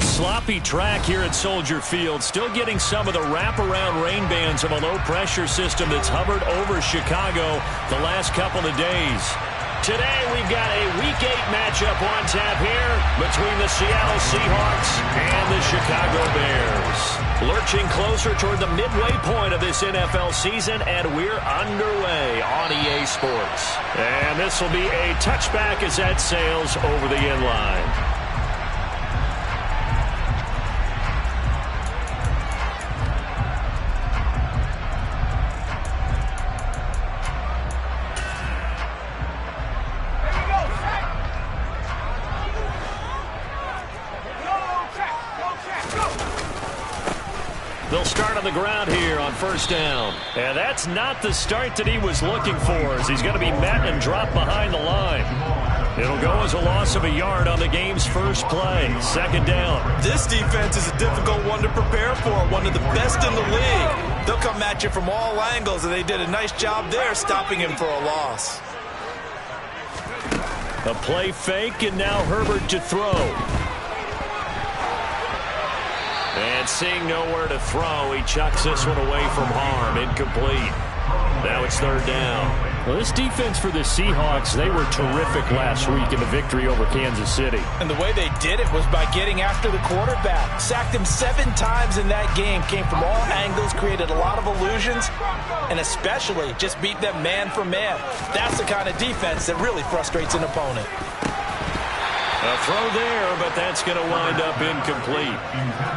sloppy track here at Soldier Field. Still getting some of the wraparound rain bands of a low-pressure system that's hovered over Chicago the last couple of days. Today we've got a Week 8 matchup on tap here between the Seattle Seahawks and the Chicago Bears. Lurching closer toward the midway point of this NFL season, and we're underway on EA Sports. And this will be a touchback as that sails over the end line. They'll start on the ground here on first down. And that's not the start that he was looking for, as he's going to be met and dropped behind the line. It'll go as a loss of a yard on the game's first play. Second down. This defense is a difficult one to prepare for, one of the best in the league. They'll come at you from all angles, and they did a nice job there stopping him for a loss. A play fake, and now Herbert to throw. And seeing nowhere to throw, he chucks this one away from harm. Incomplete. Now it's third down. Well, this defense for the Seahawks, they were terrific last week in the victory over Kansas City. And the way they did it was by getting after the quarterback. Sacked him 7 times in that game. Came from all angles, created a lot of illusions, and especially just beat them man for man. That's the kind of defense that really frustrates an opponent. A throw there, but that's going to wind up incomplete.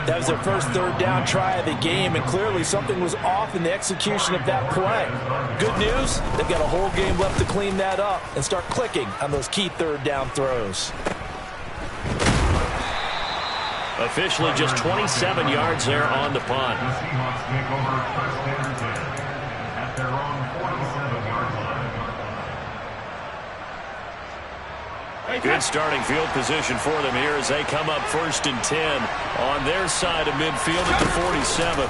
That was their first third down try of the game, and clearly something was off in the execution of that play. Good news, they've got a whole game left to clean that up and start clicking on those key third down throws. Officially just 27 yards there on the punt. Good starting field position for them here as they come up first and 10 on their side of midfield at the 47.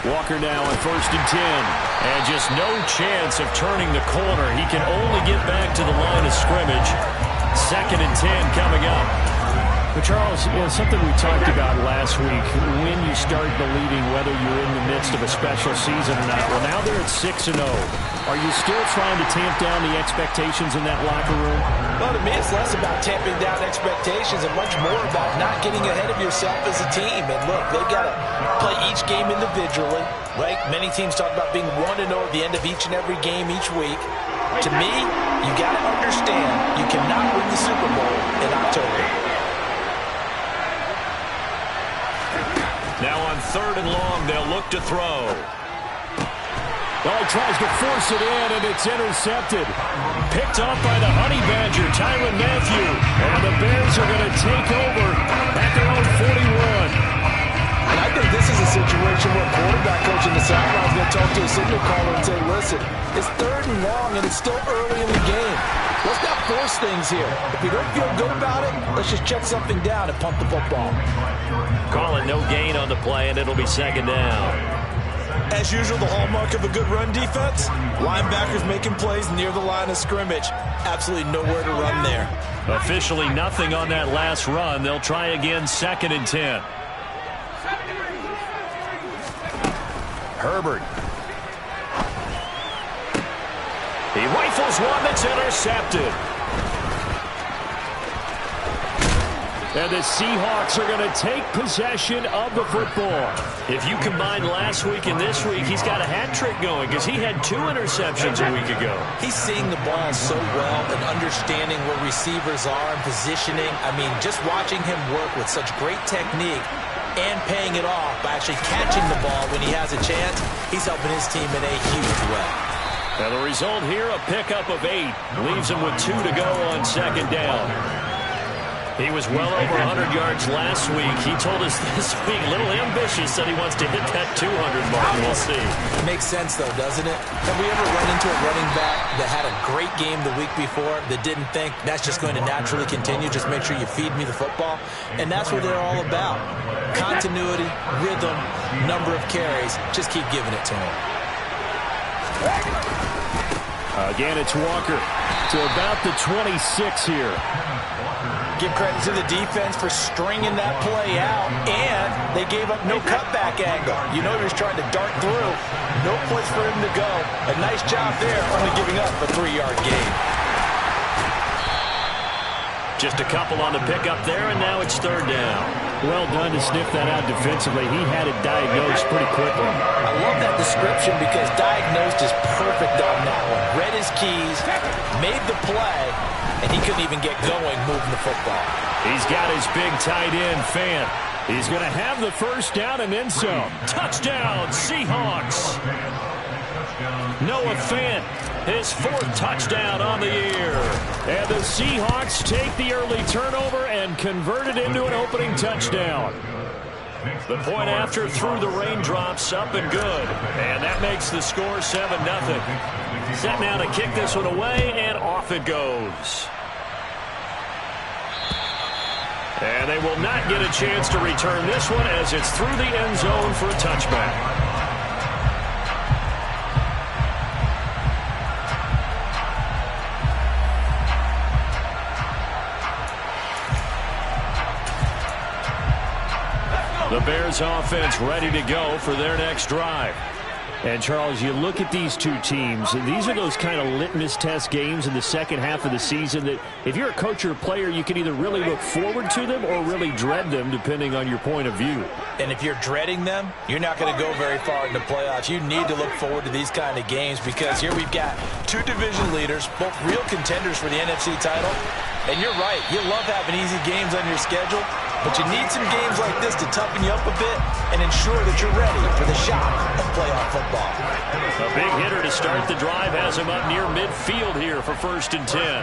Walker now on first and 10. And just no chance of turning the corner. He can only get back to the line of scrimmage. Second and 10 coming up. But Charles, something we talked about last week, when you start believing whether you're in the midst of a special season or not. Well, now they're at 6-0. Are you still trying to tamp down the expectations in that locker room? Well, to me, it's less about tamping down expectations and much more about not getting ahead of yourself as a team. And look, they've got to play each game individually, right? Many teams talk about being 1-0 at the end of each and every game each week. To me, you got to understand you cannot win the Super Bowl in October. Now on third and long, they'll look to throw. Well, he tries to force it in, and it's intercepted. Picked off by the Honey Badger, Tyrann Mathieu. And the Bears are going to take over at their own 41. And I think this is a situation where quarterback coach in the sideline is going to talk to a signal caller and say, listen, it's third and long, and it's still early in the game. Let's not force things here. If we don't feel good about it, let's just check something down and pump the football. Calling no gain on the play, and it'll be second down. As usual, the hallmark of a good run defense, linebackers making plays near the line of scrimmage. Absolutely nowhere to run there. Officially nothing on that last run. They'll try again, second and 10. Herbert. He rifles one that's intercepted. And the Seahawks are going to take possession of the football. If you combine last week and this week, he's got a hat trick going because he had 2 interceptions a week ago. He's seeing the ball so well and understanding where receivers are and positioning. I mean, just watching him work with such great technique and paying it off by actually catching the ball when he has a chance, he's helping his team in a huge way. Now the result here, a pickup of 8. Leaves him with 2 to go on second down. He was well over 100 yards last week. He told us this week, a little ambitious, that he wants to hit that 200 mark. We'll see. It makes sense, though, doesn't it? Have we ever run into a running back that had a great game the week before that didn't think that's just going to naturally continue? Just make sure you feed me the football. And that's what they're all about. Continuity, rhythm, number of carries. Just keep giving it to him. Again, it's Walker to about the 26 here. give credit to the defense for stringing that play out, and they gave up no cutback angle. You know he was trying to dart through. No place for him to go. A nice job there, only giving up a 3-yard gain. Just a couple on the pickup there, and now it's third down. Well done to sniff that out defensively. He had it diagnosed pretty quickly. I love that description because diagnosed is perfect on that one. Read his keys, made the play, and he couldn't even get going moving the football. He's got his big tight end, Fant. He's going to have the first down and then some. Touchdown, Seahawks. Noah Fant, his 4th touchdown on the year. And the Seahawks take the early turnover and convert it into an opening touchdown. The point after through the raindrops, up and good. And that makes the score 7-0. Set now to kick this one away, and off it goes. And they will not get a chance to return this one as it's through the end zone for a touchback. The Bears offense ready to go for their next drive. And, Charles, you look at these two teams, and these are those kind of litmus test games in the second half of the season that if you're a coach or a player, you can either really look forward to them or really dread them, depending on your point of view. And if you're dreading them, you're not going to go very far in the playoffs. You need to look forward to these kind of games because here we've got 2 division leaders, both real contenders for the NFC title. And you're right, you love having easy games on your schedule, but you need some games like this to toughen you up a bit and ensure that you're ready for the shock of playoff football. A big hitter to start the drive has him up near midfield here for 1st and 10.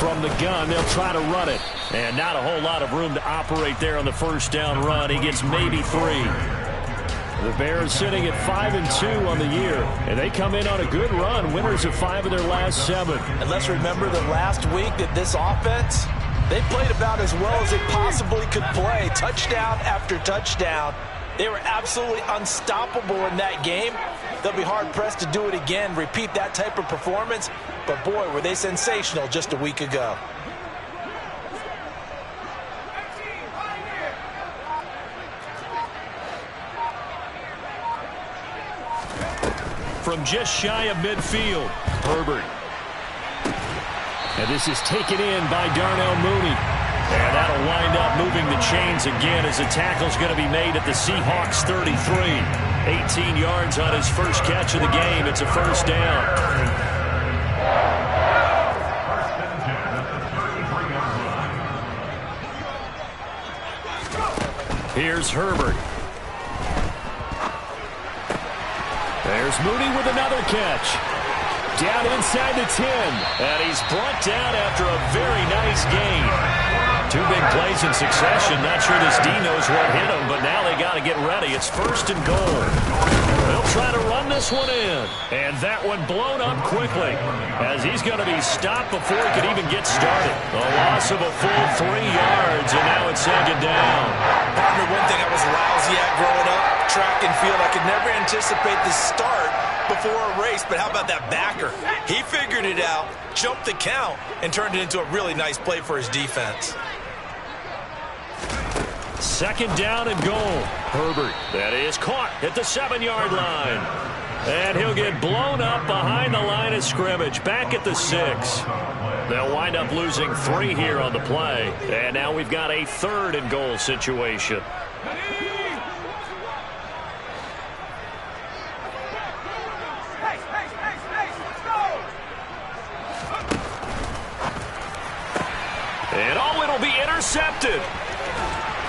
From the gun, they'll try to run it. And not a whole lot of room to operate there on the first down run. He gets maybe 3. The Bears sitting at 5-2 on the year, and they come in on a good run, winners of 5 of their last 7. And let's remember that last week that this offense, they played about as well as they possibly could play, touchdown after touchdown. They were absolutely unstoppable in that game. They'll be hard-pressed to do it again, repeat that type of performance, but boy, were they sensational just a week ago. From just shy of midfield, Herbert. And this is taken in by Darnell Mooney. And that'll wind up moving the chains again as the tackle's going to be made at the Seahawks 33. 18 yards on his first catch of the game. It's a first down. Here's Herbert. There's Mooney with another catch. Down inside the 10. And he's brought down after a very nice gain. 2 big plays in succession. Not sure this D knows what hit him, but now they got to get ready. It's 1st and goal. They'll try to run this one in. And that one blown up quickly as he's going to be stopped before he could even get started. A loss of a full 3 yards, and now it's 2nd down. Partner, one thing I was lousy at growing up, track and field, I could never anticipate the start before a race, but how about that backer? He figured it out, jumped the count, and turned it into a really nice play for his defense. 2nd down and goal. Herbert, that is caught at the 7-yard line. And he'll get blown up behind the line of scrimmage, back at the 6. They'll wind up losing 3 here on the play. And now we've got a 3rd and goal situation. And it'll be intercepted.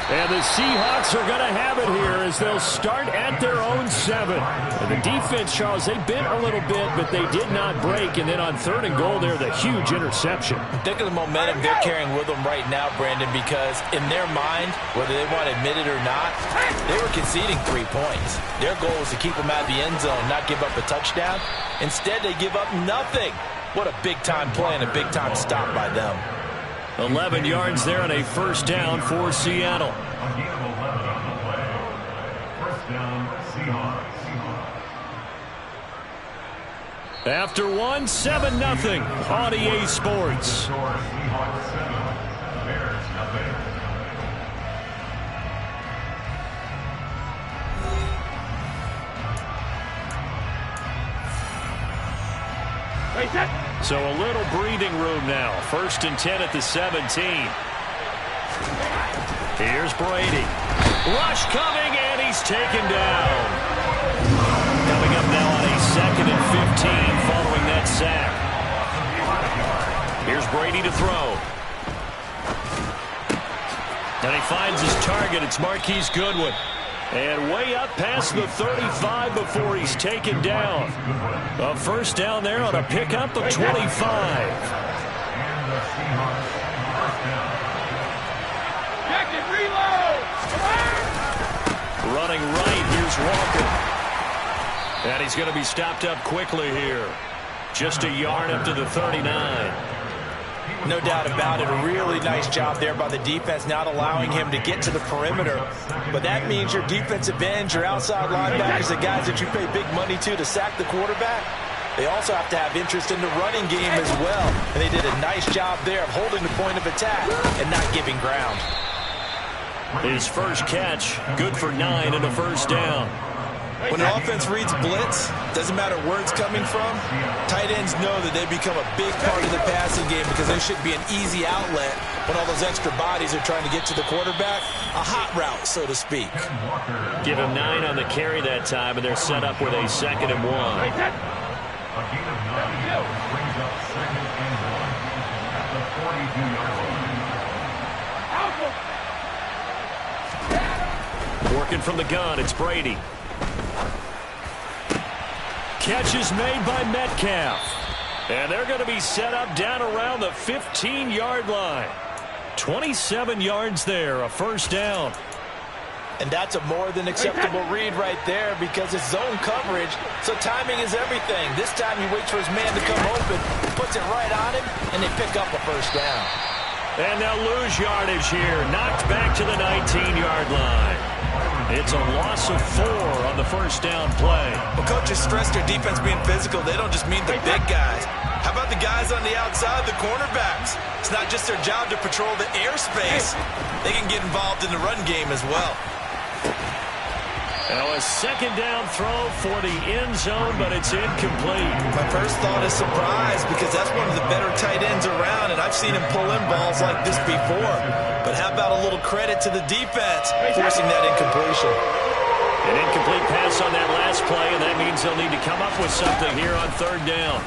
And the Seahawks are going to have it here as they'll start at their own 7. And the defense, Charles, they bent a little bit, but they did not break. And then on 3rd and goal, they're the huge interception. Think of the momentum they're carrying with them right now, Brandon, because in their mind, whether they want to admit it or not, they were conceding 3 points. Their goal was to keep them out of the end zone, not give up a touchdown. Instead, they give up nothing. What a big-time play and a big-time stop by them. 11 yards there and a 1st down for Seattle. After one, 7-0 on EA Sports. So a little breathing room now. 1st and 10 at the 17. Here's Brady. Rush coming, and he's taken down. Coming up now on a 2nd and 15 following that sack. Here's Brady to throw. And he finds his target. It's Marquise Goodwin. And way up past the 35 before he's taken down. A first down there on a pickup of 25. Running right, here's Walker. And he's going to be stopped up quickly here. Just a yard up to the 39. No doubt about it. A really nice job there by the defense, not allowing him to get to the perimeter. But that means your defensive ends, your outside linebackers, the guys that you pay big money to sack the quarterback, they also have to have interest in the running game as well. And they did a nice job there of holding the point of attack and not giving ground. His first catch, good for 9 and a first down. When an offense reads blitz, doesn't matter where it's coming from, tight ends know that they become a big part of the passing game because they should be an easy outlet when all those extra bodies are trying to get to the quarterback. A hot route, so to speak. Give him 9 on the carry that time, and they're set up with a 2nd and 1. A gain of 9 brings up 2nd and 1 at the 42-yard line. Working from the gun, it's Brady. Catch is made by Metcalf. And they're going to be set up down around the 15-yard line. 27 yards there, a first down. And that's a more than acceptable read right there because it's zone coverage, so timing is everything. This time he waits for his man to come open, puts it right on him, and they pick up a first down. And they'll lose yardage here, knocked back to the 19-yard line. It's a loss of 4 on the first down play. Well, coaches stress their defense being physical. They don't just mean the big guys. How about the guys on the outside, the cornerbacks? It's not just their job to patrol the airspace. They can get involved in the run game as well. Now a second down throw for the end zone, but it's incomplete. My first thought is surprise because that's one of the better tight ends around, and I've seen him pull in balls like this before. But how about a little credit to the defense forcing that incompletion? An incomplete pass on that last play, and that means they'll need to come up with something here on 3rd down.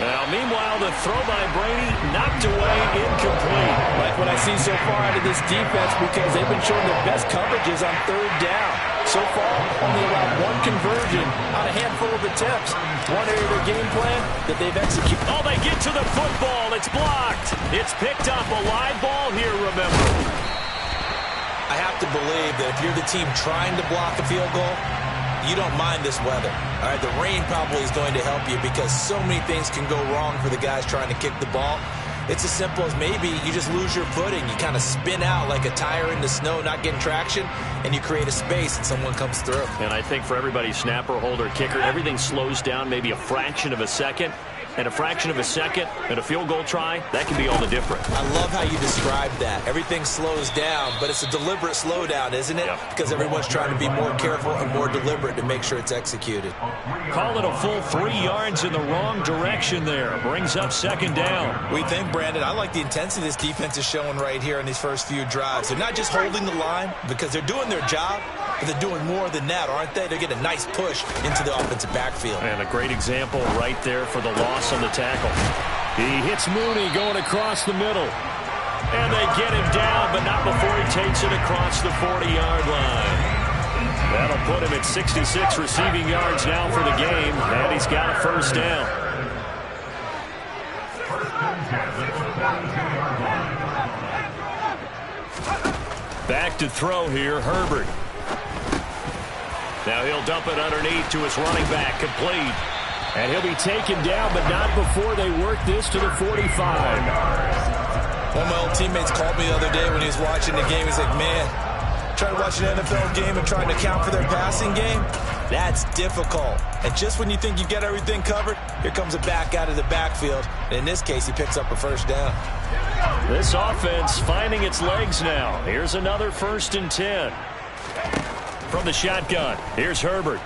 Now, meanwhile, the throw by Brady knocked away, incomplete. Like what I see so far out of this defense because they've been showing their best coverages on 3rd down. So far, only allowed 1 conversion on a handful of attempts. One area of their game plan that they've executed. Oh, they get to the football. It's blocked. It's picked up. A live ball here, remember. I have to believe that if you're the team trying to block a field goal, you don't mind this weather. All right, the rain probably is going to help you because so many things can go wrong for the guys trying to kick the ball. It's as simple as maybe you just lose your footing. You kind of spin out like a tire in the snow, not getting traction, and you create a space and someone comes through. And I think for everybody, snapper, holder, kicker, everything slows down maybe a fraction of a second. And a fraction of a second and a field goal try, that can be all the difference. I love how you described that. Everything slows down, but it's a deliberate slowdown, isn't it? Yep. Because everyone's trying to be more careful and more deliberate to make sure it's executed. Call it a full 3 yards in the wrong direction there. Brings up 2nd down. We think, Brandon, I like the intensity this defense is showing right here in these first few drives. They're not just holding the line because they're doing their job, but they're doing more than that, aren't they? They're getting a nice push into the offensive backfield. And a great example right there for the loss on the tackle. He hits Mooney going across the middle. And they get him down, but not before he takes it across the 40-yard line. That'll put him at 66 receiving yards now for the game, and he's got a first down. Back to throw here, Herbert. Now he'll dump it underneath to his running back, complete. And he'll be taken down, but not before they work this to the 45. One of my old teammates called me the other day when he was watching the game. He's like, man, trying to watch an NFL game and trying to account for their passing game. That's difficult. And just when you think you get everything covered, here comes a back out of the backfield. And in this case, he picks up a first down. This offense finding its legs now. Here's another 1st and 10. From the shotgun, here's Herbert.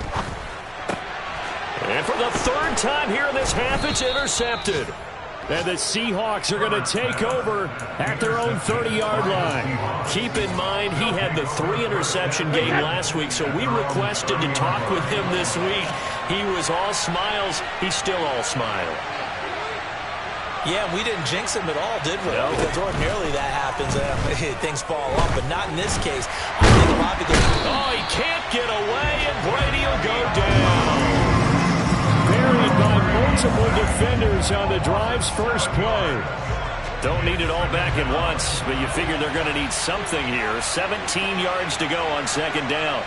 And for the 3rd time here in this half, it's intercepted. And the Seahawks are going to take over at their own 30-yard line. Keep in mind, he had the 3-interception game last week, so we requested to talk with him this week. He was all smiles. He's still all smile. Yeah, we didn't jinx him at all, did we? No. Because ordinarily that happens. Things fall off, but not in this case. I think a lot of people... Oh, he can't get away, and Brady will go down. Buried by multiple defenders on the drive's first play. Don't need it all back at once, but you figure they're going to need something here. 17 yards to go on 2nd down.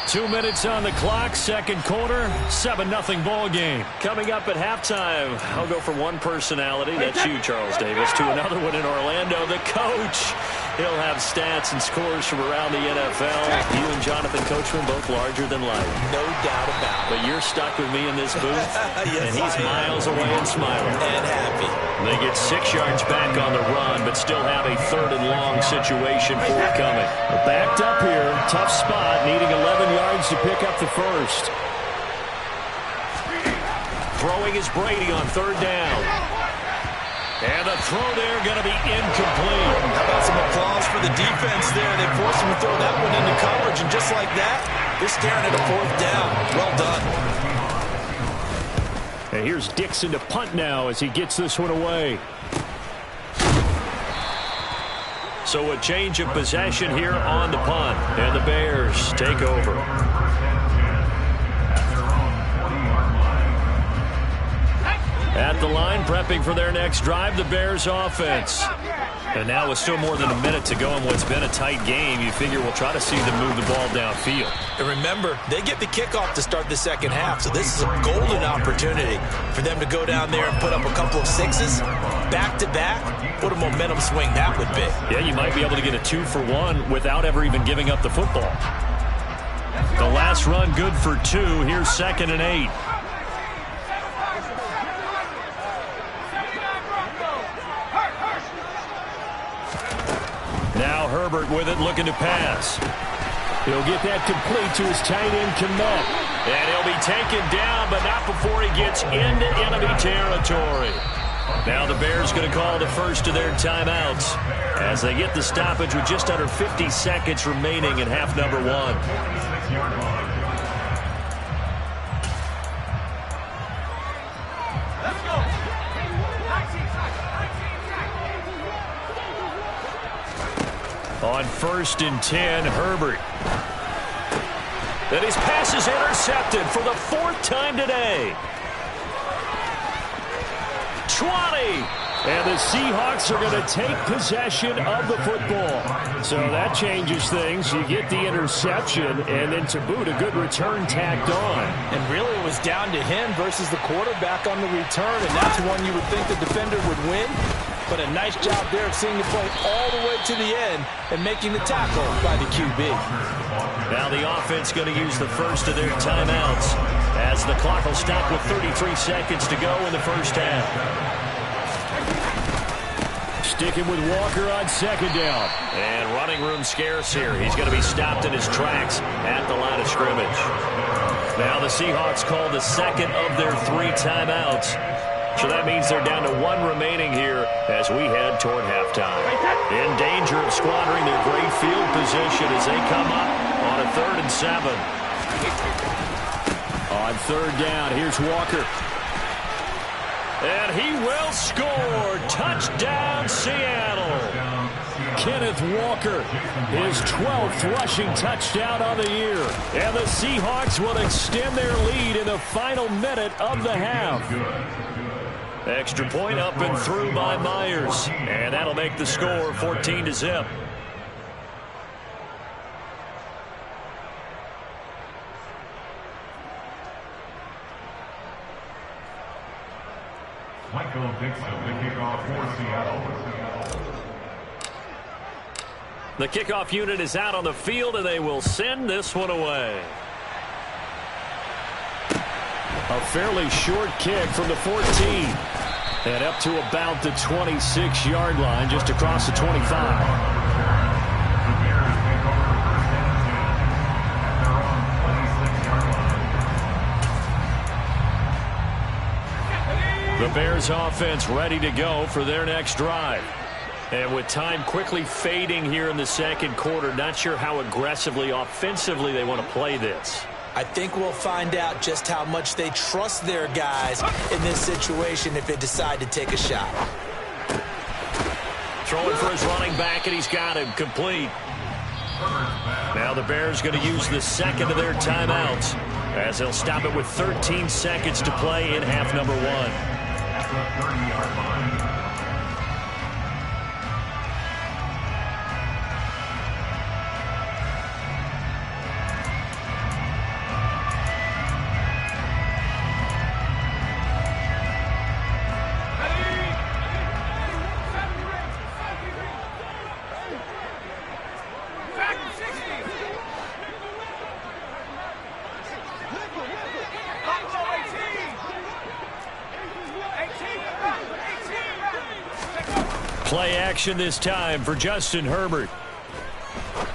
2 minutes on the clock, 2nd quarter, 7-0 ball game. Coming up at halftime, I'll go from one personality, that's you, Charles Davis, to another one in Orlando, the coach. He'll have stats and scores from around the NFL. You and Jonathan Coachman both larger than life. No doubt about it. But you're stuck with me in this booth, Yes, and he's miles away and smiling. And happy. They get 6 yards back on the run, but still have a 3rd and long situation forthcoming. Backed up here, tough spot, needing 11 yards to pick up the first. Throwing is Brady on 3rd down. And the throw there going to be incomplete. How about some applause for the defense there? They forced him to throw that one into coverage, and just like that, they're staring at a 4th down. Well done. And here's Dixon to punt now as he gets this one away. So a change of possession here on the punt, and the Bears take over. At the line, prepping for their next drive, the Bears offense. And now with still more than a minute to go in what's been a tight game, you figure we'll try to see them move the ball downfield. And remember, they get the kickoff to start the 2nd half, so this is a golden opportunity for them to go down there and put up a couple of 6s back-to-back. What a momentum swing that would be. Yeah, you might be able to get a 2-for-1 without ever even giving up the football. The last run good for 2. Here's 2nd and 8. Now Herbert with it, looking to pass. He'll get that complete to his tight end, Knupp. And he'll be taken down, but not before he gets into enemy territory. Now the Bears going to call the first of their timeouts as they get the stoppage with just under 50 seconds remaining in half number 1. On 1st and 10, Herbert. And his pass is intercepted for the 4th time today. 20. And the Seahawks are going to take possession of the football. So that changes things. You get the interception, and then to boot, a good return tacked on. And really it was down to him versus the quarterback on the return, and that's one you would think the defender would win. But a nice job there of seeing the play all the way to the end and making the tackle by the QB. Now the offense going to use the first of their timeouts as the clock will stop with 33 seconds to go in the first half. Sticking with Walker on 2nd down. And running room scarce here. He's going to be stopped in his tracks at the line of scrimmage. Now the Seahawks call the 2nd of their 3 timeouts. So that means they're down to 1 remaining here as we head toward halftime. In danger of squandering their great field position as they come up on a 3rd and 7. On 3rd down, here's Walker. And he will score. Touchdown, Seattle. Kenneth Walker, his 12th rushing touchdown on the year. And the Seahawks will extend their lead in the final minute of the half. Extra point up and through by Myers. And that'll make the score 14-0. Michael Dixon, the kickoff for Seattle. The kickoff unit is out on the field, and they will send this one away. A fairly short kick from the 14. And up to about the 26-yard line, just across the 25. The Bears offense ready to go for their next drive. And with time quickly fading here in the second quarter, not sure how aggressively, offensively they want to play this. I think we'll find out just how much they trust their guys in this situation if they decide to take a shot. Throwing for his running back, and he's got him complete. Now the Bears going to use the second of their timeouts as they'll stop it with 13 seconds to play in half number one. At the 30-yard line. Play action this time for Justin Herbert.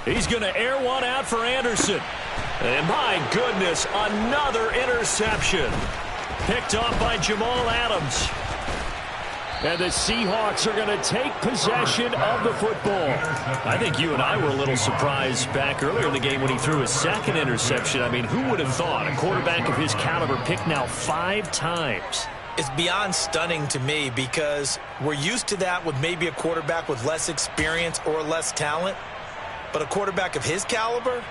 He's going to air one out for Anderson. And my goodness, another interception. Picked off by Jamal Adams. And the Seahawks are going to take possession of the football. I think you and I were a little surprised back earlier in the game when he threw his second interception. I mean, who would have thought a quarterback of his caliber picked now 5 times? It's beyond stunning to me because we're used to that with maybe a quarterback with less experience or less talent. But a quarterback of his caliber,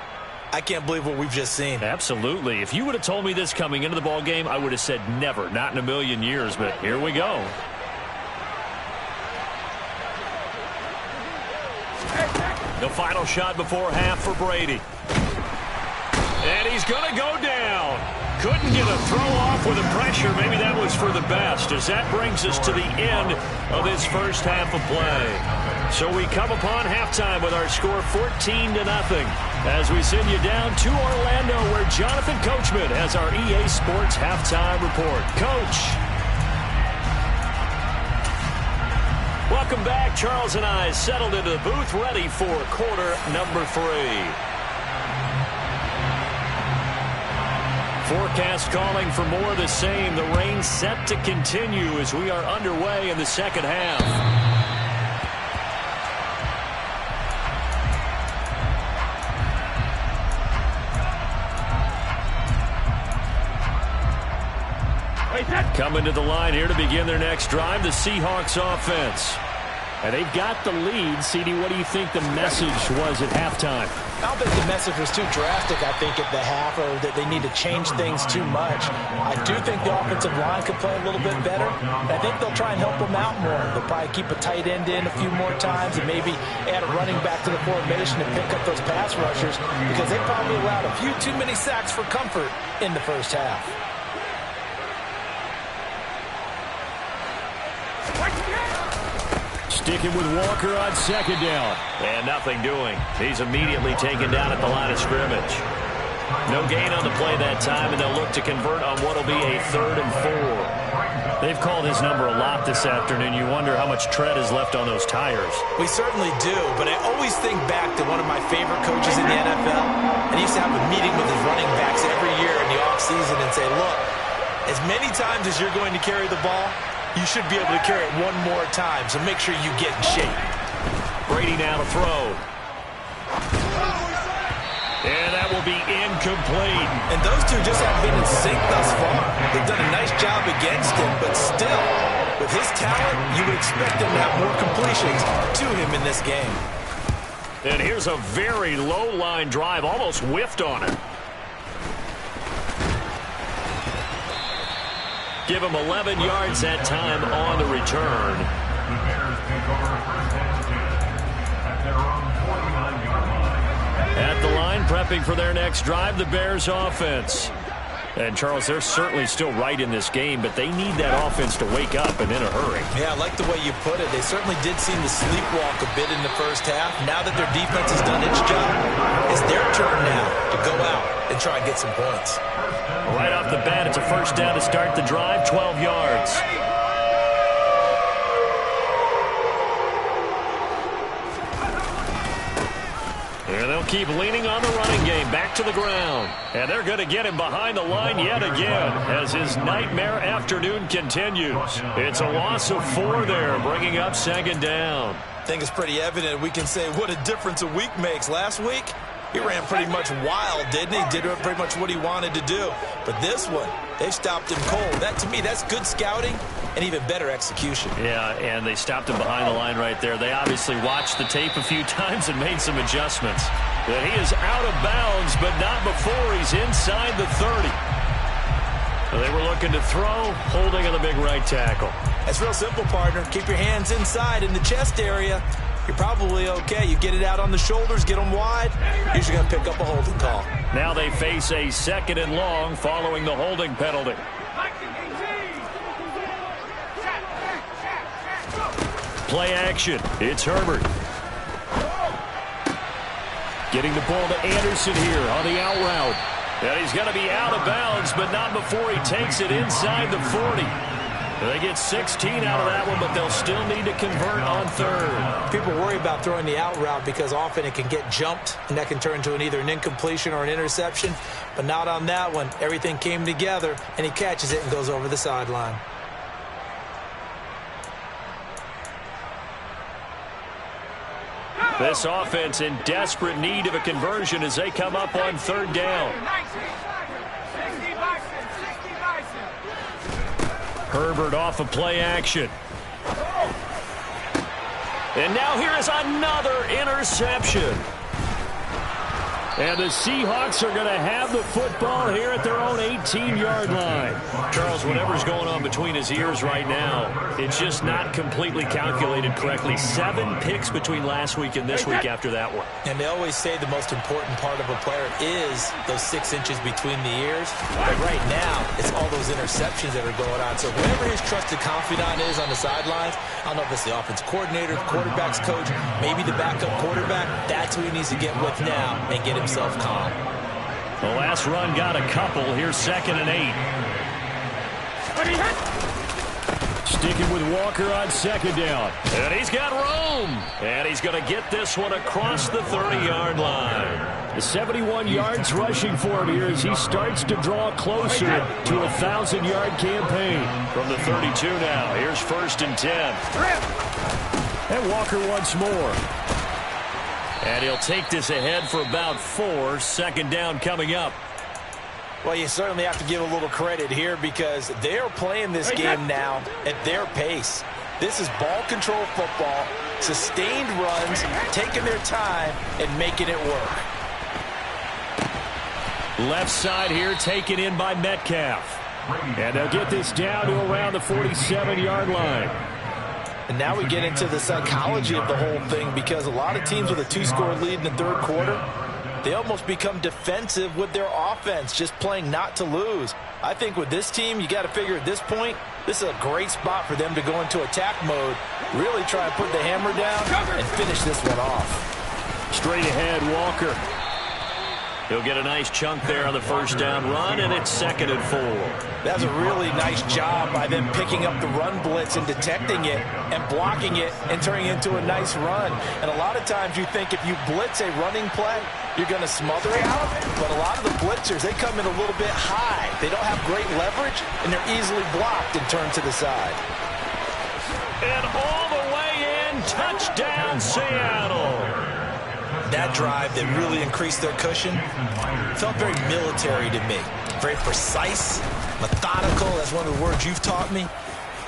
I can't believe what we've just seen. Absolutely. If you would have told me this coming into the ball game, I would have said never, not in a million years. But here we go. The final shot before half for Brady. And he's going to go down. Couldn't get a throw off with the pressure. Maybe that was for the best, as that brings us to the end of this first half of play. So we come upon halftime with our score 14-0 as we send you down to Orlando, where Jonathan Coachman has our EA Sports halftime report. Coach. Welcome back. Charles and I settled into the booth, ready for quarter number 3. Forecast calling for more of the same. The rain set to continue as we are underway in the second half. Coming to the line here to begin their next drive, the Seahawks offense. And they've got the lead. CD, what do you think the message was at halftime? I don't think the message was too drastic, I think, at the half, or that they need to change things too much. I do think the offensive line could play a little bit better. I think they'll try and help them out more. They'll probably keep a tight end in a few more times and maybe add a running back to the formation and pick up those pass rushers, because they probably allowed a few too many sacks for comfort in the first half. Sticking with Walker on second down. And nothing doing. He's immediately taken down at the line of scrimmage. No gain on the play that time, and they'll look to convert on what will be a 3rd and 4. They've called his number a lot this afternoon. You wonder how much tread is left on those tires. We certainly do, but I always think back to one of my favorite coaches in the NFL. And he used to have a meeting with his running backs every year in the offseason and say, look, as many times as you're going to carry the ball, you should be able to carry it one more time, so make sure you get in shape. Brady now to throw. And that will be incomplete. And those two just haven't been in sync thus far. They've done a nice job against him, but still, with his talent, you would expect him to have more completions to him in this game. And here's a very low-line drive, almost whiffed on it. Give him 11 yards that time on the return. The Bears take over first and 10 at their own 49-yard line. At the line, prepping for their next drive, the Bears offense. And, Charles, they're certainly still right in this game, but they need that offense to wake up and in a hurry. Yeah, I like the way you put it. They certainly did seem to sleepwalk a bit in the first half. Now that their defense has done its job, it's their turn now to go out and try and get some points. Right off the bat, it's a first down to start the drive, 12 yards. And they'll keep leaning on the running game. Back to the ground. And they're going to get him behind the line yet again as his nightmare afternoon continues. It's a loss of 4 there, bringing up second down. I think it's pretty evident we can say what a difference a week makes. Last week, he ran pretty much wild, didn't he? Did pretty much what he wanted to do. But this one, they stopped him cold. That, to me, that's good scouting and even better execution. Yeah, and they stopped him behind the line right there. They obviously watched the tape a few times and made some adjustments. But he is out of bounds, but not before he's inside the 30. They were looking to throw, holding on the big right tackle. That's real simple, partner. Keep your hands inside in the chest area. You're probably okay. You get it out on the shoulders, get them wide. Usually going to pick up a holding call. Now they face a 2nd and long following the holding penalty. Play action. It's Herbert. Getting the ball to Anderson here on the out route. And he's going to be out of bounds, but not before he takes it inside the 40. They get 16 out of that one, but they'll still need to convert on 3rd. People worry about throwing the out route because often it can get jumped, and that can turn into either an incompletion or an interception. But not on that one. Everything came together, and he catches it and goes over the sideline. This offense in desperate need of a conversion as they come up on 3rd down. Herbert off of play action. And now here is another interception. And the Seahawks are going to have the football here at their own 18-yard line. Charles, whatever's going on between his ears right now, it's just not completely calculated correctly. 7 picks between last week and this week after that one. And they always say the most important part of a player is those 6 inches between the ears. But right now, it's all those interceptions that are going on. So whoever his trusted confidant is on the sidelines, I don't know if it's the offensive coordinator, the quarterback's coach, maybe the backup quarterback, that's who he needs to get with now and get himself calm. The last run got a couple. Here's 2nd and 8. Sticking with Walker on 2nd down. And he's got room. And he's going to get this one across the 30-yard line. The 71 yards rushing for him here as he starts to draw closer to a 1,000-yard campaign. From the 32 now, here's 1st and 10. And Walker once more. And he'll take this ahead for about 4. 2nd down coming up. Well, you certainly have to give a little credit here because they're playing this game now at their pace. This is ball control football, sustained runs, taking their time and making it work. Left side here taken in by Metcalf. And they'll get this down to around the 47-yard line. And now we get into the psychology of the whole thing because a lot of teams with a 2-score lead in the 3rd quarter, they almost become defensive with their offense, just playing not to lose. I think with this team, you got to figure at this point, this is a great spot for them to go into attack mode, really try and put the hammer down and finish this one off. Straight ahead, Walker. He'll get a nice chunk there on the 1st down run, and it's 2nd and 4. That's a really nice job by them picking up the run blitz and detecting it and blocking it and turning it into a nice run. And a lot of times you think if you blitz a running play, you're going to smother it. But a lot of the blitzers, they come in a little bit high. They don't have great leverage, and they're easily blocked and turned to the side. And all the way in, touchdown, Seattle. That drive that really increased their cushion felt very military to me. Very precise, methodical, that's one of the words you've taught me.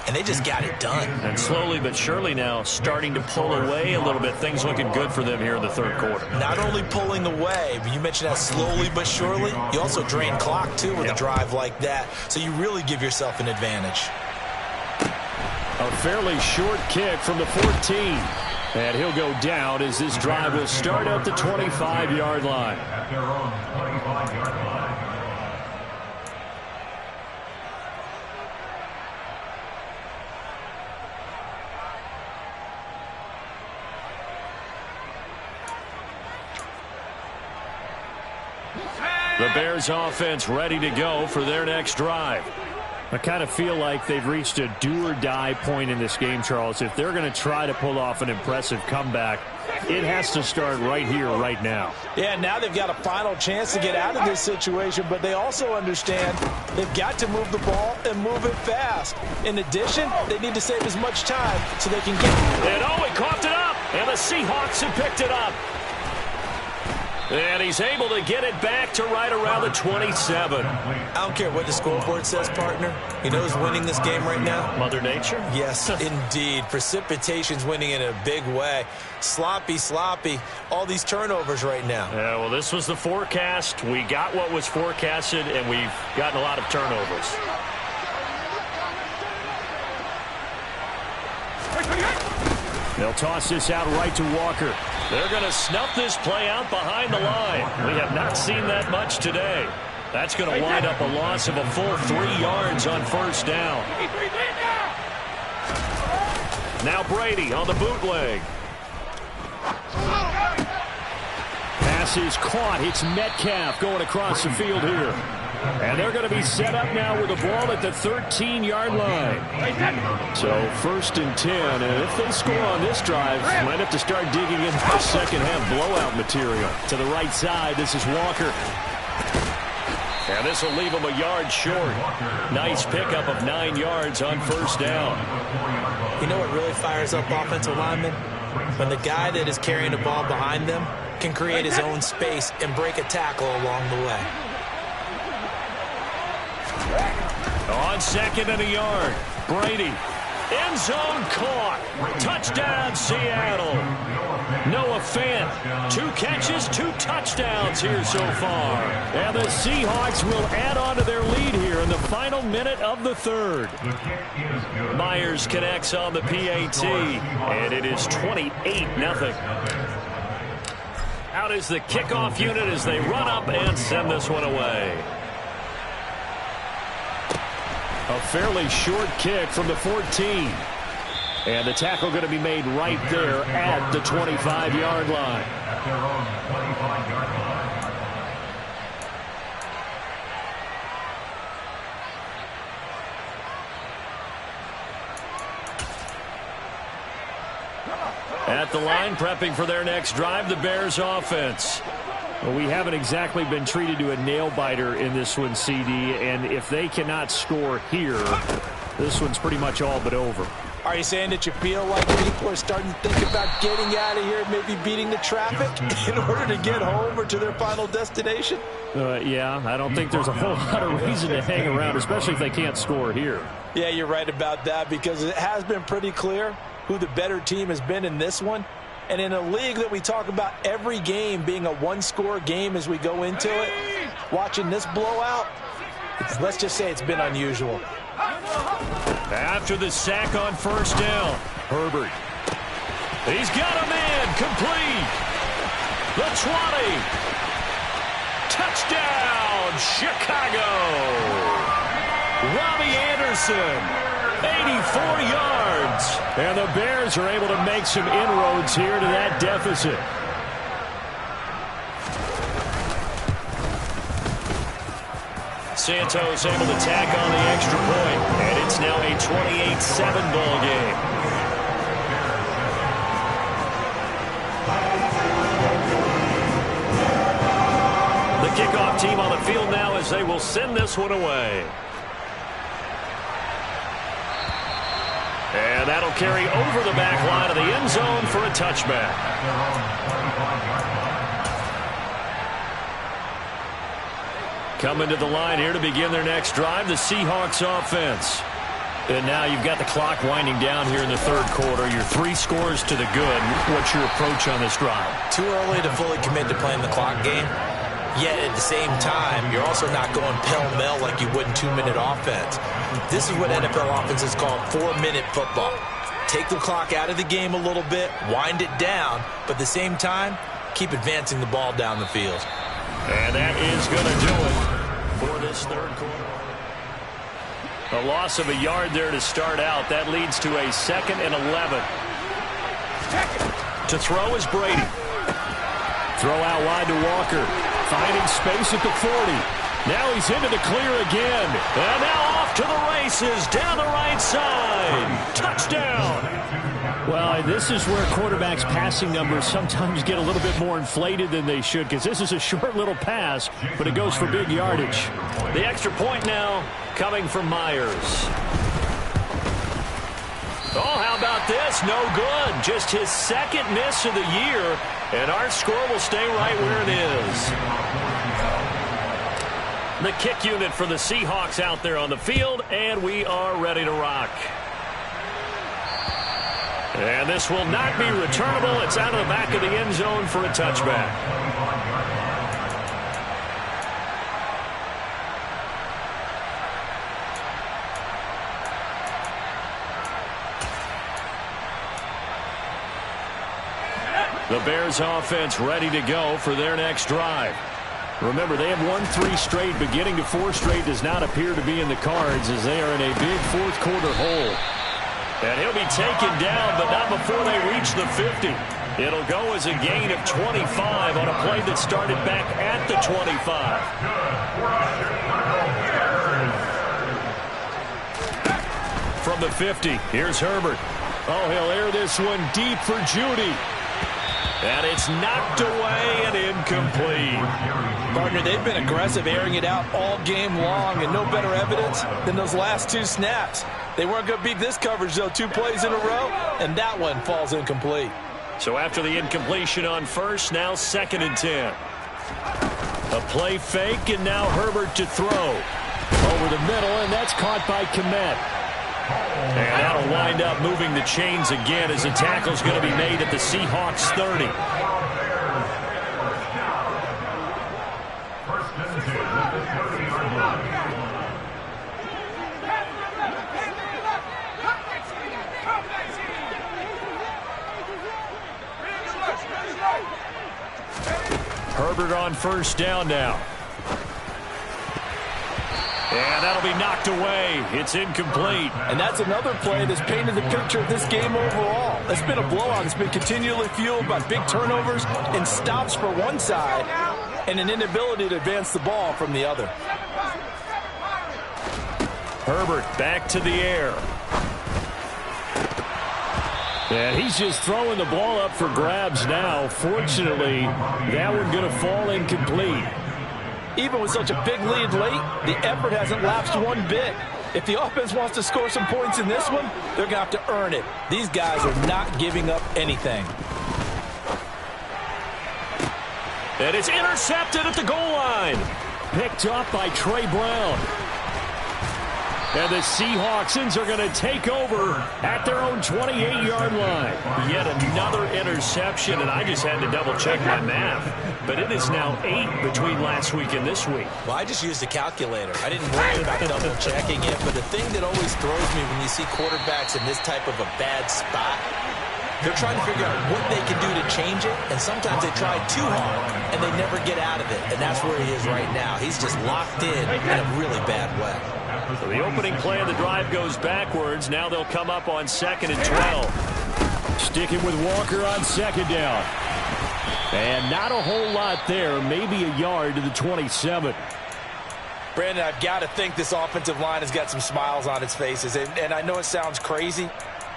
And they just got it done. And slowly but surely now starting to pull away a little bit. Things looking good for them here in the 3rd quarter. Not only pulling away, but you mentioned that slowly but surely. You also drain clock, too, with a drive like that. So you really give yourself an advantage. A fairly short kick from the 14. And he'll go down as this drive will start at the 25-yard line. The Bears offense ready to go for their next drive. I kind of feel like they've reached a do-or-die point in this game, Charles. If they're going to try to pull off an impressive comeback, it has to start right here, right now. Yeah, now they've got a final chance to get out of this situation, but they also understand they've got to move the ball and move it fast. In addition, they need to save as much time so they can get... And he coughed it up, and the Seahawks have picked it up. And he's able to get it back to right around the 27. I don't care what the scoreboard says, partner. You know who's winning this game right now? Mother Nature? Yes, indeed. Precipitation's winning in a big way. Sloppy. All these turnovers right now. Yeah, well, this was the forecast. We got what was forecasted, and we've gotten a lot of turnovers. They'll toss this out right to Walker. They're going to snuff this play out behind the line. We have not seen that much today. That's going to wind up a loss of a full 3 yards on first down. Now Brady on the bootleg. Pass is caught. It's Metcalf going across the field here. And they're going to be set up now with the ball at the 13-yard line. So 1st and 10. And if they score on this drive, might have to start digging into the second-half blowout material. To the right side, this is Walker. And this will leave him a yard short. Nice pickup of 9 yards on first down. You know what really fires up offensive linemen? When the guy that is carrying the ball behind them can create his own space and break a tackle along the way. On 2nd and a yard, Brady. End zone caught. Touchdown, Seattle. Noah Fant, 2 catches, 2 touchdowns here so far. And the Seahawks will add on to their lead here in the final minute of the 3rd. Myers connects on the PAT, and it is 28-0. Out is the kickoff unit as they run up and send this one away. A fairly short kick from the 14. And the tackle going to be made right there at the 25-yard line. At the line, prepping for their next drive, the Bears offense. Well, we haven't exactly been treated to a nail-biter in this one, CD, and if they cannot score here, this one's pretty much all but over. Are you saying that you feel like people are starting to think about getting out of here, maybe beating the traffic in order to get home or to their final destination? Yeah, I don't think there's a whole lot of reason to hang around, especially if they can't score here. Yeah, you're right about that, because it has been pretty clear who the better team has been in this one. And in a league that we talk about every game being a one-score game as we go into it, watching this blowout, let's just say it's been unusual. After the sack on first down, Herbert. He's got a man complete. The 20. Touchdown, Chicago. Robbie Anderson. 84 yards. And the Bears are able to make some inroads here to that deficit. Santos able to tack on the extra point, and it's now a 28-7 ball game. The kickoff team on the field now as they will send this one away. And that'll carry over the back line of the end zone for a touchback. Coming to the line here to begin their next drive, the Seahawks offense. And now you've got the clock winding down here in the 3rd quarter. You're 3 scores to the good. What's your approach on this drive? Too early to fully commit to playing the clock game. Yet at the same time, you're also not going pell-mell like you would in 2-minute offense. This is what NFL offenses call 4-minute football. Take the clock out of the game a little bit, wind it down, but at the same time, keep advancing the ball down the field. And that is going to do it for this 3rd quarter. A loss of a yard there to start out. That leads to a 2nd and 11. To throw is Brady. Throw out wide to Walker. Finding space at the 40. Now he's into the clear again. And now off to the races down the right side. Touchdown. Well, this is where quarterbacks' passing numbers sometimes get a little bit more inflated than they should, because this is a short little pass, but it goes for big yardage. The extra point now coming from Myers. Oh, how about this? No good. Just his second miss of the year, and our score will stay right where it is. The kick unit for the Seahawks out there on the field, and we are ready to rock. And this will not be returnable. It's out of the back of the end zone for a touchback. The Bears offense ready to go for their next drive. Remember, they have won 3 straight, but getting to 4 straight does not appear to be in the cards as they are in a big fourth quarter hole. And he'll be taken down, but not before they reach the 50. It'll go as a gain of 25 on a play that started back at the 25. From the 50, here's Herbert. Oh, he'll air this one deep for Judy. And it's knocked away and incomplete. Partner, they've been aggressive, airing it out all game long, and no better evidence than those last 2 snaps. They weren't going to beat this coverage, though, 2 plays in a row, and that one falls incomplete. So after the incompletion on first, now 2nd and 10. A play fake, and now Herbert to throw. Over the middle, and that's caught by Kmet. And that'll wind up moving the chains again as the tackle's going to be made at the Seahawks 30. Herbert on first down now. And that'll be knocked away. It's incomplete. And that's another play that's painted the picture of this game overall. It's been a blowout. It's been continually fueled by big turnovers and stops for one side and an inability to advance the ball from the other. Herbert back to the air. And he's just throwing the ball up for grabs now. Fortunately, that one going to fall incomplete. Even with such a big lead late, the effort hasn't lapsed one bit. If the offense wants to score some points in this one, they're going to have to earn it. These guys are not giving up anything. And it's intercepted at the goal line. Picked up by Trey Brown. And the Seahawksans are going to take over at their own 28-yard line. Yet another interception, and I just had to double-check my math. But it is now 8 between last week and this week. Well, I just used a calculator. I didn't worry about double-checking it. But the thing that always throws me when you see quarterbacks in this type of a bad spot, they're trying to figure out what they can do to change it, and sometimes they try too hard, and they never get out of it. And that's where he is right now. He's just locked in a really bad way. So the opening play of the drive goes backwards. Now they'll come up on 2nd and 12. Sticking with Walker on 2nd down. And not a whole lot there. Maybe a yard to the 27. Brandon, I've got to think this offensive line has got some smiles on its faces. And I know it sounds crazy,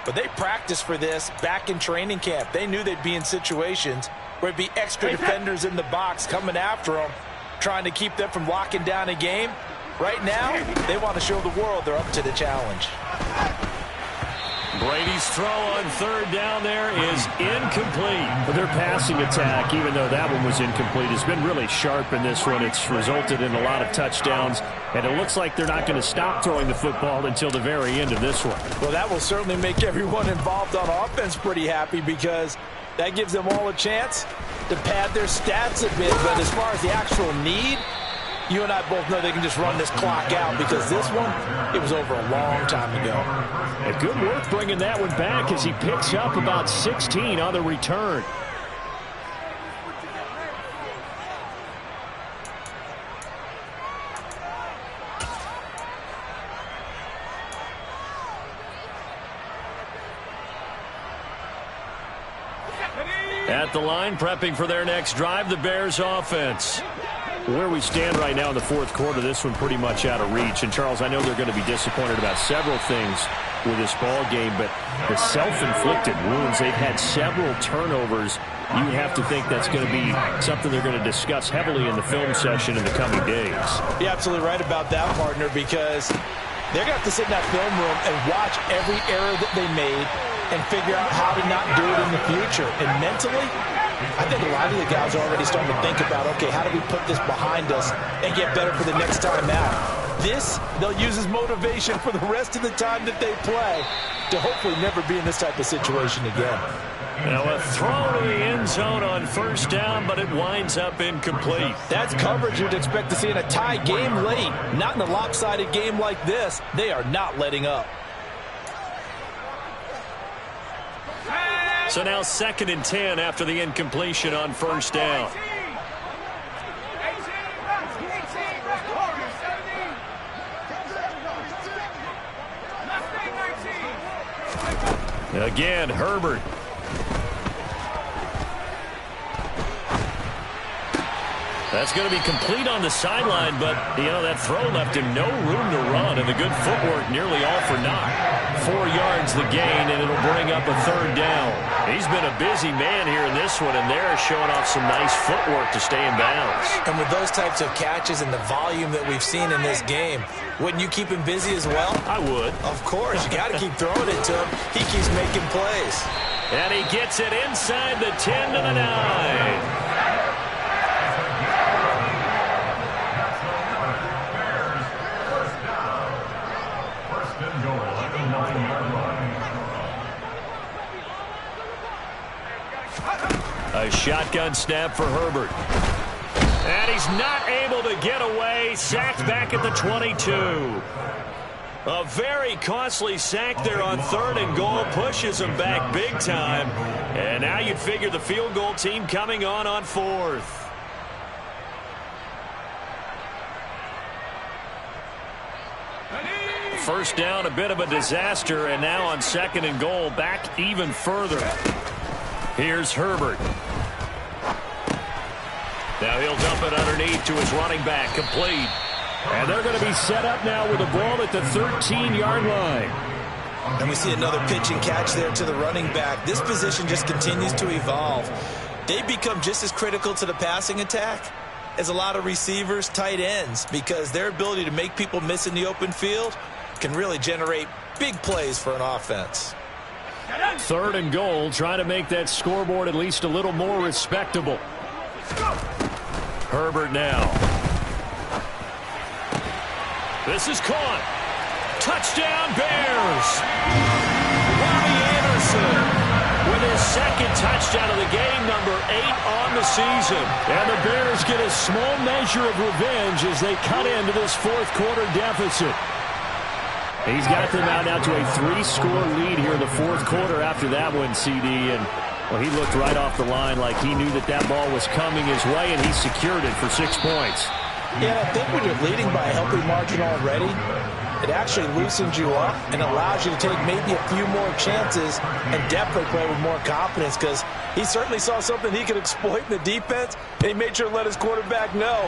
but they practiced for this back in training camp. They knew they'd be in situations where it'd be extra defenders in the box coming after them, trying to keep them from locking down a game. Right now, they want to show the world they're up to the challenge. Brady's throw on 3rd down there is incomplete. But their passing attack, even though that one was incomplete, has been really sharp in this one. It's resulted in a lot of touchdowns, and it looks like they're not going to stop throwing the football until the very end of this one. Well, that will certainly make everyone involved on offense pretty happy because that gives them all a chance to pad their stats a bit. But as far as the actual need, you and I both know they can just run this clock out because this one, it was over a long time ago. And good work bringing that one back as he picks up about 16 on the return. At the line, prepping for their next drive, the Bears offense. Where we stand right now in the fourth quarter, this one pretty much out of reach. And, Charles, I know they're going to be disappointed about several things with this ball game, but the self-inflicted wounds, they've had several turnovers. You would have to think that's going to be something they're going to discuss heavily in the film session in the coming days. You're absolutely right about that, partner, because they're going to have to sit in that film room and watch every error that they made and figure out how to not do it in the future. And mentally, I think a lot of the guys are already starting to think about, okay, how do we put this behind us and get better for the next time out? This, they'll use as motivation for the rest of the time that they play to hopefully never be in this type of situation again. Now a throw to the end zone on first down, but it winds up incomplete. That's coverage you'd expect to see in a tie game late. Not in a lopsided game like this. They are not letting up. So now 2nd and 10 after the incompletion on first down. Again, Herbert. That's going to be complete on the sideline, but, you know, that throw left him no room to run, and the good footwork nearly all for naught. 4 yards the gain, and it'll bring up a 3rd down. He's been a busy man here in this one, and they're showing off some nice footwork to stay in bounds. And with those types of catches and the volume that we've seen in this game, wouldn't you keep him busy as well? I would. Of course. You got to keep throwing it to him. He keeps making plays. And he gets it inside the 10 to the 9. A shotgun snap for Herbert. And he's not able to get away. Sacked back at the 22. A very costly sack there on 3rd and goal. Pushes him back big time. And now you'd figure the field goal team coming on 4th. First down, a bit of a disaster. And now on 2nd and goal, back even further. Here's Herbert. Now he'll dump it underneath to his running back, complete. And they're going to be set up now with the ball at the 13-yard line. And we see another pitch and catch there to the running back. This position just continues to evolve. They become just as critical to the passing attack as a lot of receivers, tight ends, because their ability to make people miss in the open field can really generate big plays for an offense. 3rd and goal, trying to make that scoreboard at least a little more respectable. Herbert now. This is caught. Touchdown, Bears. Robbie Anderson with his 2nd touchdown of the game, number 8 on the season. And the Bears get a small measure of revenge as they cut into this 4th quarter deficit. He's got them out now to a 3-score lead here in the 4th quarter after that one, CD. And, well, he looked right off the line like he knew that that ball was coming his way, and he secured it for 6 points. Yeah, I think when you're leading by a healthy margin already, it actually loosens you up and allows you to take maybe a few more chances and definitely play with more confidence, because he certainly saw something he could exploit in the defense, and he made sure to let his quarterback know,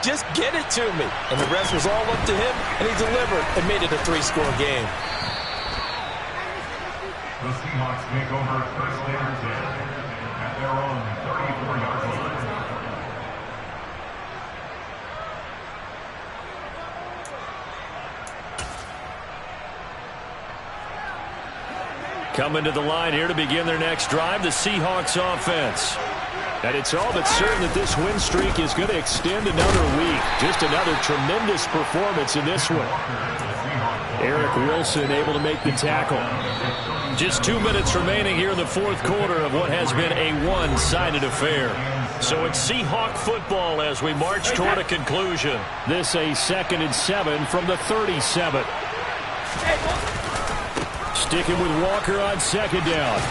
just get it to me. And the rest was all up to him, and he delivered and made it a 3-score game. The Seahawks take over 1st and 10 at their own 34-yard line. Coming to the line here to begin their next drive, the Seahawks offense. And it's all but certain that this win streak is going to extend another week. Just another tremendous performance in this one. Eric Wilson able to make the tackle. Just 2 minutes remaining here in the 4th quarter of what has been a one-sided affair. So it's Seahawk football as we march toward a conclusion. This a 2nd and 7 from the 37. Sticking with Walker on 2nd down.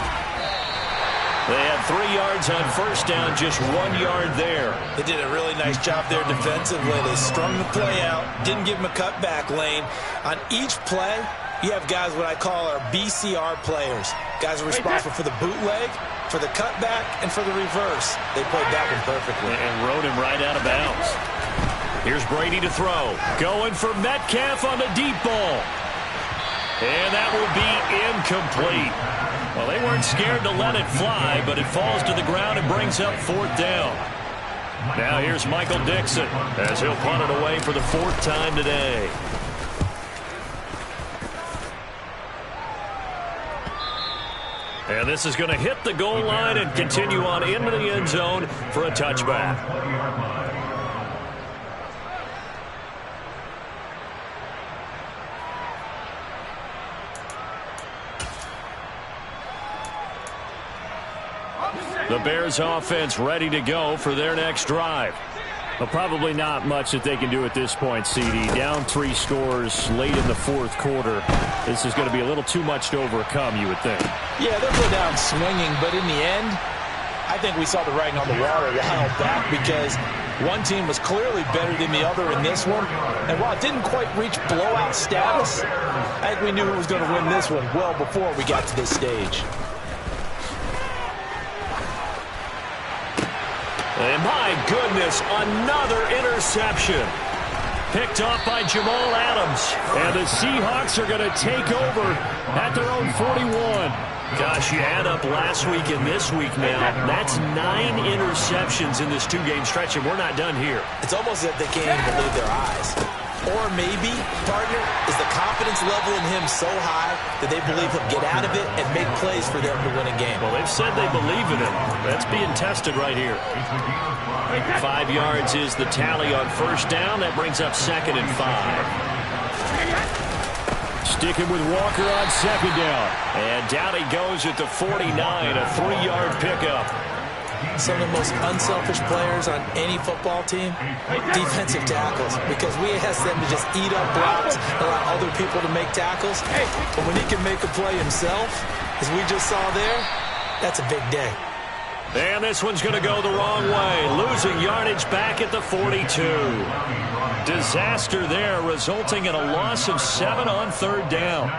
They had 3 yards on first down, just 1 yard there. They did a really nice job there defensively. They strung the play out, didn't give him a cutback lane. On each play, you have guys what I call our BCR players. Guys are responsible for the bootleg, for the cutback, and for the reverse. They played that one perfectly. And rode him right out of bounds. Here's Brady to throw. Going for Metcalf on the deep ball. And that will be incomplete. Well, they weren't scared to let it fly, but it falls to the ground and brings up 4th down. Now here's Michael Dixon as he'll punt it away for the 4th time today. And this is going to hit the goal line and continue on into the end zone for a touchback. The Bears offense ready to go for their next drive. Well, probably not much that they can do at this point, CD. Down 3 scores late in the 4th quarter. This is going to be a little too much to overcome, you would think. Yeah, they'll go down swinging, but in the end, I think we saw the writing on the wall a while back because one team was clearly better than the other in this one. And while it didn't quite reach blowout status, I think we knew who was going to win this one well before we got to this stage. And my goodness, another interception. Picked off by Jamal Adams. And the Seahawks are going to take over at their own 41. Gosh, you add up last week and this week now. That's 9 interceptions in this 2-game stretch, and we're not done here. It's almost as if they can't even believe their eyes. Or maybe, partner, is the confidence level in him so high that they believe he'll get out of it and make plays for them to win a game. Well, they've said they believe in him. That's being tested right here. 5 yards is the tally on 1st down. That brings up 2nd and 5. Sticking with Walker on 2nd down. And down he goes at the 49, a 3-yard pickup. Some of the most unselfish players on any football team, defensive tackles, because we ask them to just eat up blocks, allow other people to make tackles. But when he can make a play himself, as we just saw there, that's a big day. And this one's going to go the wrong way, losing yardage back at the 42. Disaster there, resulting in a loss of 7 on 3rd down.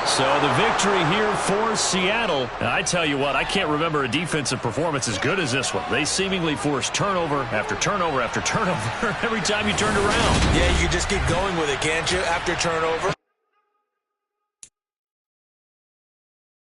So the victory here for Seattle. And I tell you what, I can't remember a defensive performance as good as this one. They seemingly forced turnover after turnover after turnover every time you turned around. Yeah, you can just keep going with it, can't you, after turnover?